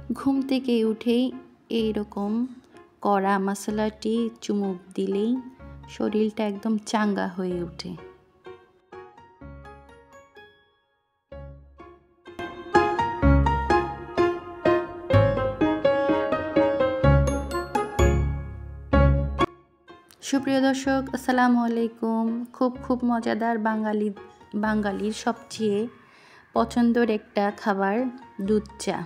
ঘুম থেকে উঠেই এইরকম কড়া মশলাটি চুমুক দিলেই শরীরটা একদম চাঙ্গা হয়ে ওঠে। সুপ্রিয় দর্শক, আসসালামু আলাইকুম। খুব মজাদার বাঙালির সবচেয়ে পছন্দের একটা খাবার দুধ চা।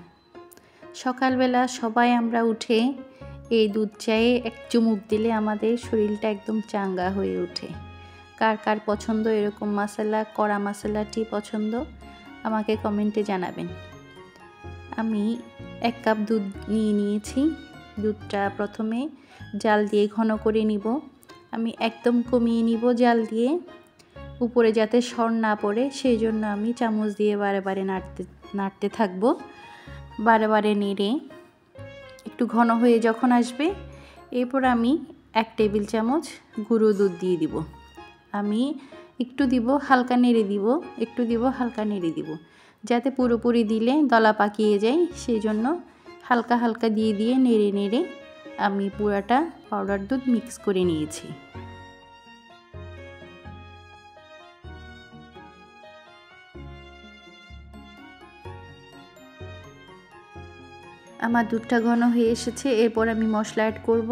সকালবেলা সবাই আমরা উঠে এই দুধ চায়ে এক চুমুক দিলে আমাদের শরীরটা একদম চাঙ্গা হয়ে ওঠে। কার কার পছন্দ এরকম মশলা, কড়া মশলাটি পছন্দ, আমাকে কমেন্টে জানাবেন। আমি 1 কাপ দুধ নিয়েছি। দুধটা প্রথমে জাল দিয়ে ঘন করে নিব। আমি একদম কমিয়ে নিব জাল দিয়ে, উপরে যাতে সর না পড়ে সেই জন্য আমি চামচ দিয়ে বারে নাড়তে থাকবো। বারে নেড়ে একটু ঘন হয়ে যখন আসবে, এরপর আমি 1 টেবিল চামচ গুঁড়ো দুধ দিয়ে দিব। আমি একটু দিব, হালকা নেড়ে দিব, একটু দিব, হালকা নেড়ে দিব, যাতে পুরোপুরি দিলে দলা পাকিয়ে যায়। সেই জন্য হালকা দিয়ে নেড়ে আমি পুরাটা পাউডার দুধ মিক্স করে নিয়েছি। আমার দুধটা ঘন হয়ে এসেছে। এরপর আমি মশলা অ্যাড করব।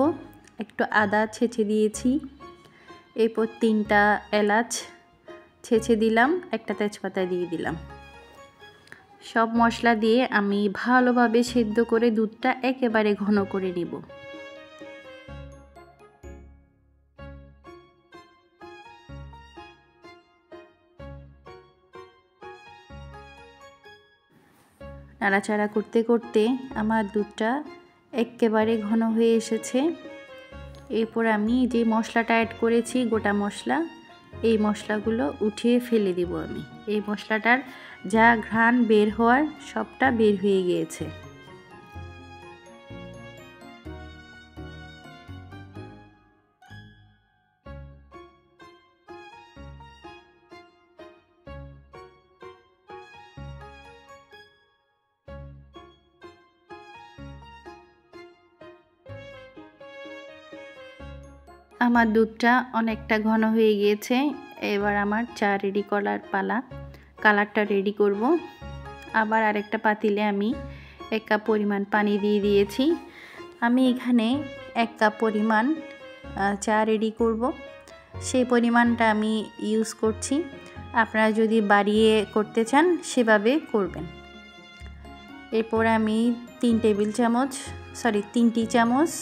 একটু আদা ছেঁচে দিয়েছি, এরপর 3টা এলাচ ছেঁচে দিলাম, একটা তেজপাতা দিয়ে দিলাম। সব মশলা দিয়ে আমি ভালোভাবে সেদ্ধ করে দুধটা একেবারে ঘন করে নিব। নাড়াচাড়া করতে করতে আমার দুধটা একেবারে ঘন হয়ে এসেছে। এরপর আমি যে মশলাটা অ্যাড করেছি, গোটা মশলা, এই মশলাগুলো উঠিয়ে ফেলে দিব আমি। এই মশলাটার যা ঘ্রাণ বের হওয়ার সবটা বের হয়ে গিয়েছে। আমার দুধটা অনেকটা ঘন হয়ে গিয়েছে। এবার আমার চা রেডি করার পালা। কালারটা রেডি করব। আবার আরেকটা পাতিলে আমি 1 কাপ পরিমাণ পানি দিয়ে দিয়েছি। আমি এখানে 1 কাপ পরিমাণ চা রেডি করব, সেই পরিমাণটা আমি ইউজ করছি। আপনারা যদি বাড়িয়ে করতে চান সেভাবে করবেন। এরপর আমি 3টি চামচ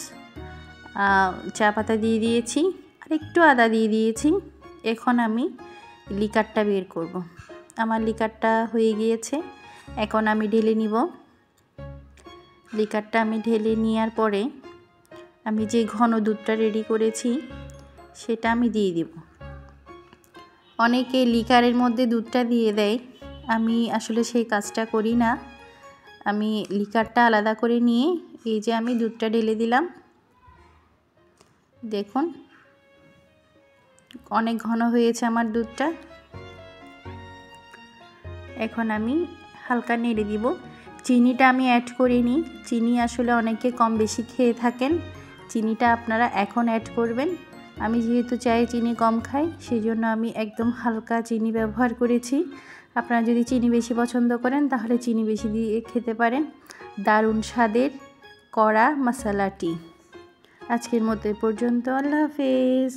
চা পাতা দিয়ে দিয়েছি, আর একটু আদা দিয়ে দিয়েছি। এখন আমি লিকারটা বের করব। আমার লিকারটা হয়ে গিয়েছে, এখন আমি ঢেলে নিব। লিকারটা আমি ঢেলে নেওয়ার পরে আমি যে ঘন দুধটা রেডি করেছি সেটা আমি দিয়ে দিব। অনেকে লিকারের মধ্যে দুধটা দিয়ে দেয়, আমি আসলে সেই কাজটা করি না। আমি লিকারটা আলাদা করে নিয়ে এই যে আমি দুধটা ঢেলে দিলাম। দেখুন অনেক ঘন হয়েছে আমার দুধটা। এখন আমি হালকা নেড়ে দিব। চিনিটা আমি অ্যাড করিনি। চিনি আসলে অনেকে কম বেশি খেয়ে থাকেন, চিনিটা আপনারা এখন অ্যাড করবেন। আমি যেহেতু চায়ে চিনি কম খাই, সেই জন্য আমি একদম হালকা চিনি ব্যবহার করেছি। আপনারা যদি চিনি বেশি পছন্দ করেন তাহলে চিনি বেশি দিয়ে খেতে পারেন। দারুণ স্বাদের কড়া মশলা টি। আজকের মতো এ পর্যন্ত। আল্লাহ হাফেজ।